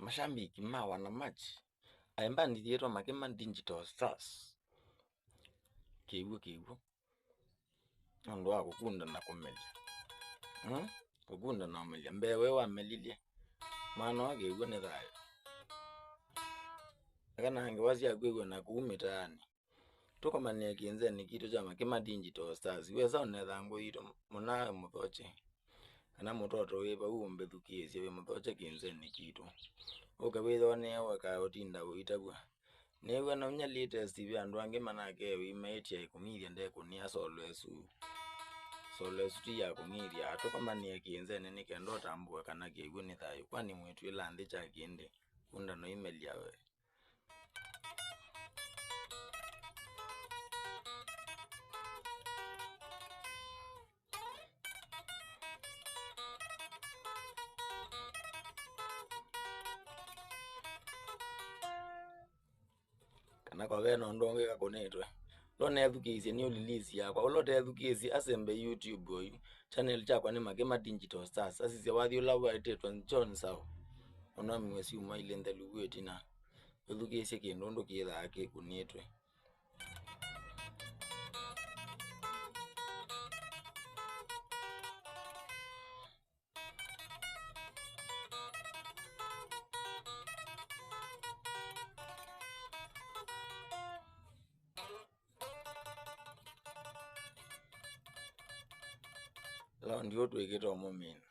Mashambiki mawa na machi aimba ndiyetwa Makema Digital Stars kiwu ndo akukunda na kumelya kukunda na umelya mbewe wamelilye mwana wake iwe ne thayo akanange wazia kwigwe na kuumitani tukomania kinzeni kitu cha Makema Digital Stars weza unetha ngo ito munawe muthoche kana mutoto wiva umbethukiesye we muthoche kinzeni kitu ukawithone waka otinda uitagwa newe na unya latest vya andu ange manake wimetia ikumithia ndekunia soloesu ya kumithia tukomania kinzeni ni kendo tambua kana kiwu ni thayo kwani mwetu ila ndi cha kindi kunda no email yawe kana kwa weno ndonge kakonetwe lone edukisye ni release yakwa ulote edukisye asembe YouTube oyu channel chakwa ni Makema Digital Stars asisye wathi ula watetwa John Sao ona mwesi uma ile ndelu wetina edukisye kindu ndo kithaa kikunitwe lao ndio twikitwa mumina